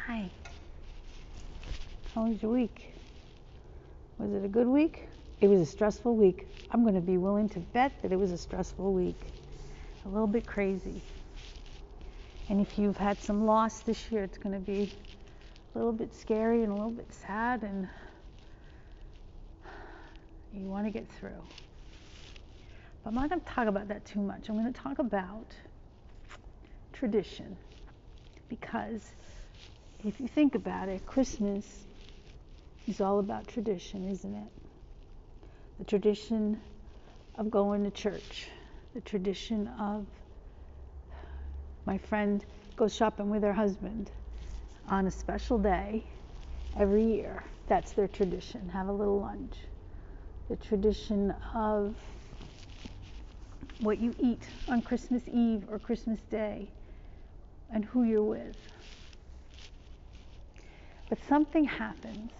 Hi. How was your week? Was it a good week? It was a stressful week. I'm going to be willing to bet that it was a stressful week. A little bit crazy. And if you've had some loss this year, it's going to be a little bit scary and a little bit sad, and you want to get through. But I'm not going to talk about that too much. I'm going to talk about tradition. Because if you think about it, Christmas is all about tradition, isn't it? The tradition of going to church, the tradition of my friend goes shopping with her husband on a special day every year. That's their tradition, have a little lunch. The tradition of what you eat on Christmas Eve or Christmas Day and who you're with. But something happens.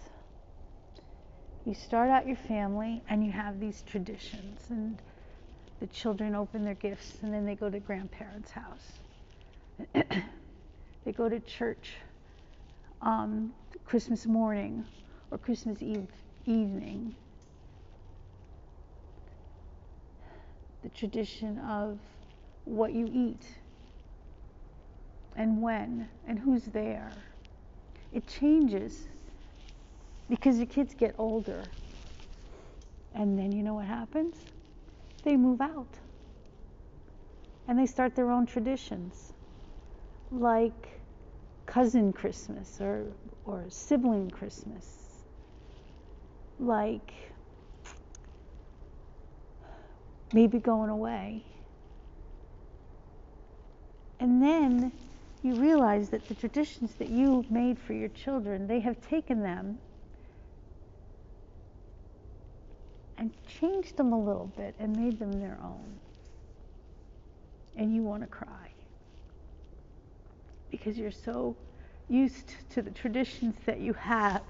You start out your family and you have these traditions, and the children open their gifts and then they go to grandparents' house. They go to church Christmas morning or Christmas Eve evening. The tradition of what you eat and when and who's there. It changes because the kids get older. And then you know what happens? They move out. And they start their own traditions. Like cousin Christmas or sibling Christmas. Like maybe going away. And then you realize that the traditions that you made for your children, they have taken them and changed them a little bit and made them their own. And you want to cry. Because you're so used to the traditions that you have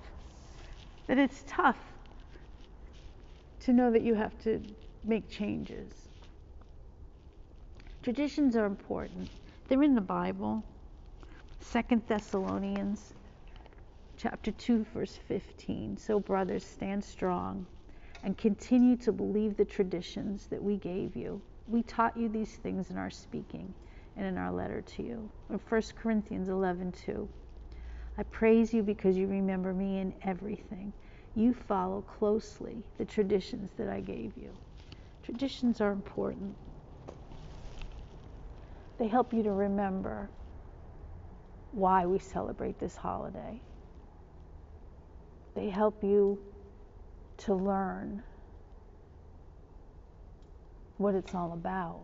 that it's tough to know that you have to make changes. Traditions are important. They're in the Bible. 2 Thessalonians chapter 2 verse 15. So brothers, stand strong and continue to believe the traditions that we gave you. We taught you these things in our speaking and in our letter to you. In 1 Corinthians 11:2. I praise you because you remember me in everything. You follow closely the traditions that I gave you. Traditions are important. They help you to remember why we celebrate this holiday. They help you to learn what it's all about.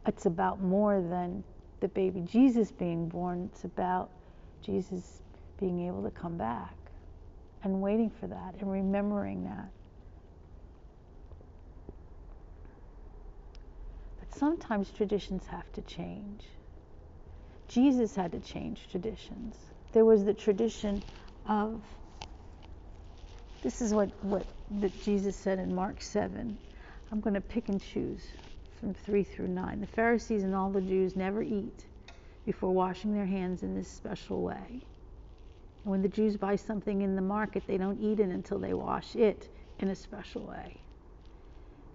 It's about more than the baby Jesus being born. It's about Jesus being able to come back and waiting for that and remembering that. But sometimes traditions have to change. Jesus had to change traditions. There was the tradition of, this is what Jesus said in Mark 7. I'm going to pick and choose from 3 through 9. The Pharisees and all the Jews never eat before washing their hands in this special way. And when the Jews buy something in the market, they don't eat it until they wash it in a special way.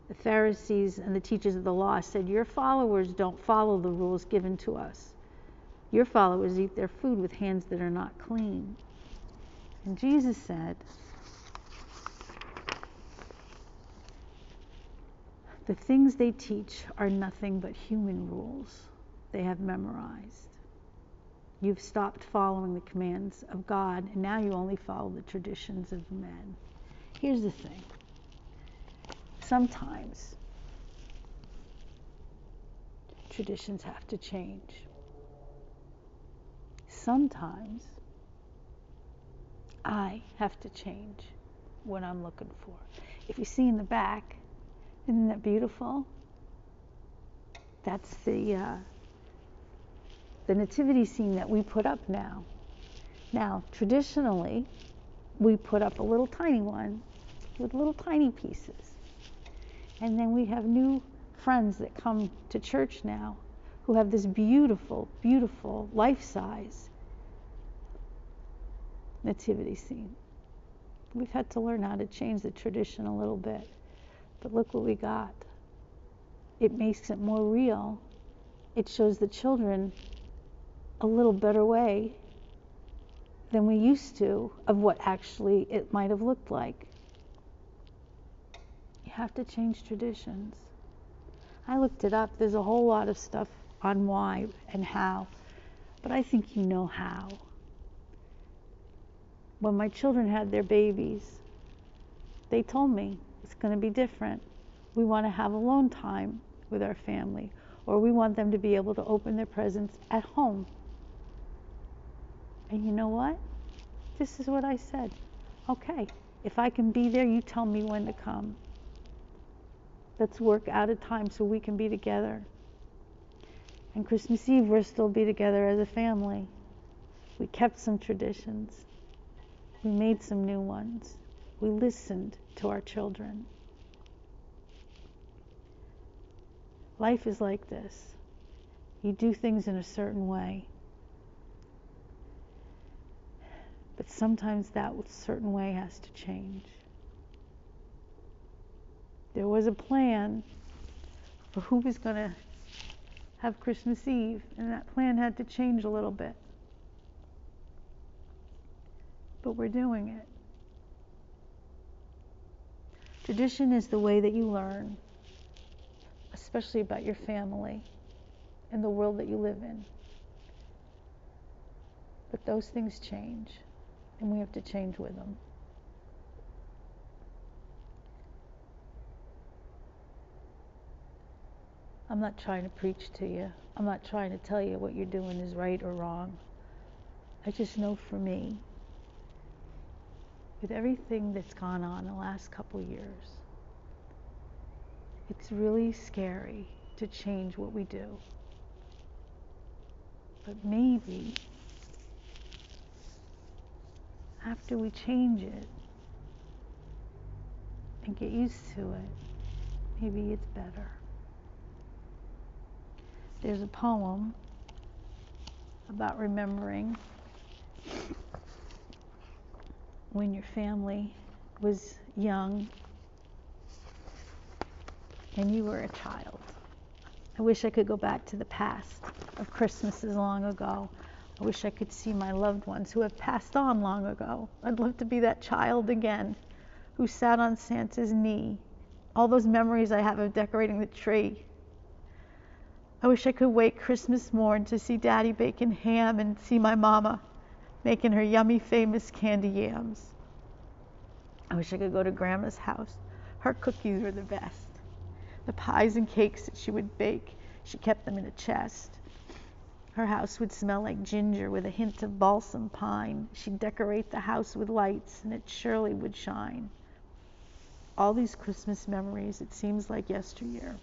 The Pharisees and the teachers of the law said, your followers don't follow the rules given to us. Your followers eat their food with hands that are not clean. And Jesus said, the things they teach are nothing but human rules they have memorized. You've stopped following the commands of God, and now you only follow the traditions of men. Here's the thing. Sometimes traditions have to change. Sometimes I have to change what I'm looking for. If you see in the back, isn't that beautiful? That's the nativity scene that we put up now. Now, traditionally, we put up a little tiny one with little tiny pieces. And then we have new friends that come to church now who have this beautiful, beautiful life-size nativity scene. We've had to learn how to change the tradition a little bit. But look what we got. It makes it more real. It shows the children a little better way than we used to of what actually it might have looked like. You have to change traditions. I looked it up. There's a whole lot of stuff on why and how, but I think you know how. When my children had their babies, they told me it's going to be different. We want to have alone time with our family, or we want them to be able to open their presents at home. And you know what? This is what I said. Okay, if I can be there, you tell me when to come. Let's work out a time so we can be together. And Christmas Eve, we'll still be together as a family. We kept some traditions. We made some new ones. We listened to our children. Life is like this. You do things in a certain way. But sometimes that certain way has to change. There was a plan for who was going to have Christmas Eve, and that plan had to change a little bit. But we're doing it. Tradition is the way that you learn, especially about your family and the world that you live in. But those things change, and we have to change with them. I'm not trying to preach to you. I'm not trying to tell you what you're doing is right or wrong. I just know for me, with everything that's gone on the last couple years, it's really scary to change what we do. But maybe after we change it and get used to it, maybe it's better. There's a poem about remembering when your family was young and you were a child. I wish I could go back to the past of Christmases long ago. I wish I could see my loved ones who have passed on long ago. I'd love to be that child again who sat on Santa's knee. All those memories I have of decorating the tree. I wish I could wake Christmas morn to see Daddy baking ham and see my mama making her yummy famous candy yams. I wish I could go to Grandma's house. Her cookies were the best. The pies and cakes that she would bake, she kept them in a chest. Her house would smell like ginger with a hint of balsam pine. She'd decorate the house with lights and it surely would shine. All these Christmas memories, it seems like yesteryear.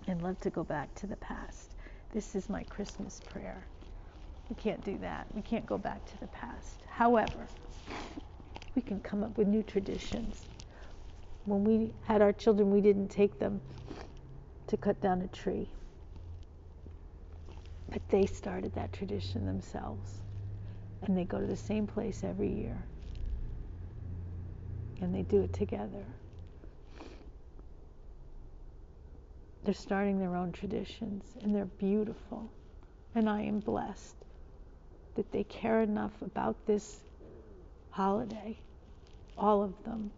I'd love to go back to the past. This is my Christmas prayer. We can't do that. We can't go back to the past. However, we can come up with new traditions. When we had our children, we didn't take them to cut down a tree. But they started that tradition themselves. And they go to the same place every year. And they do it together. They're starting their own traditions, and they're beautiful. And I am blessed that they care enough about this holiday, all of them,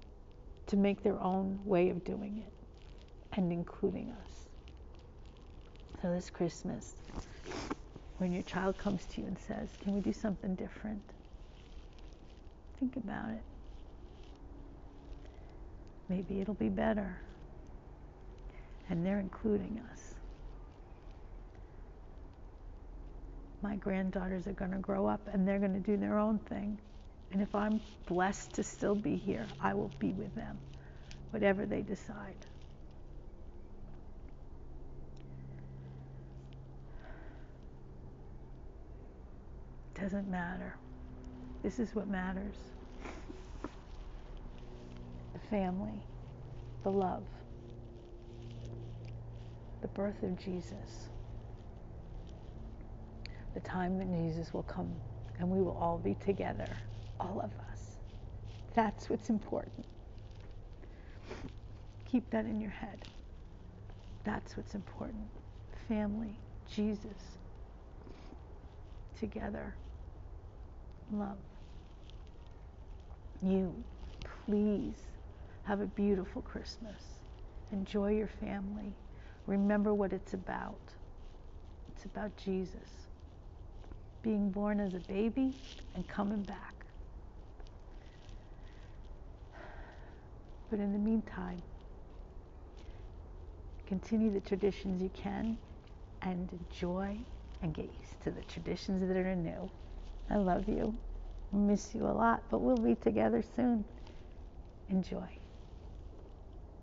to make their own way of doing it, and including us. So this Christmas, when your child comes to you and says, "Can we do something different?" Think about it. Maybe it'll be better. And they're including us. My granddaughters are going to grow up and they're going to do their own thing. And if I'm blessed to still be here, I will be with them, whatever they decide. Doesn't matter. This is what matters. The family, the love. The birth of Jesus, the time that Jesus will come and we will all be together all of us. That's what's important. Keep that in your head. That's what's important. Family, Jesus, together, love. You, please have a beautiful Christmas. Enjoy your family. Remember what it's about. It's about Jesus being born as a baby and coming back. But in the meantime, continue the traditions you can and enjoy and get used to the traditions that are new. I love you. I miss you a lot, but we'll be together soon. Enjoy.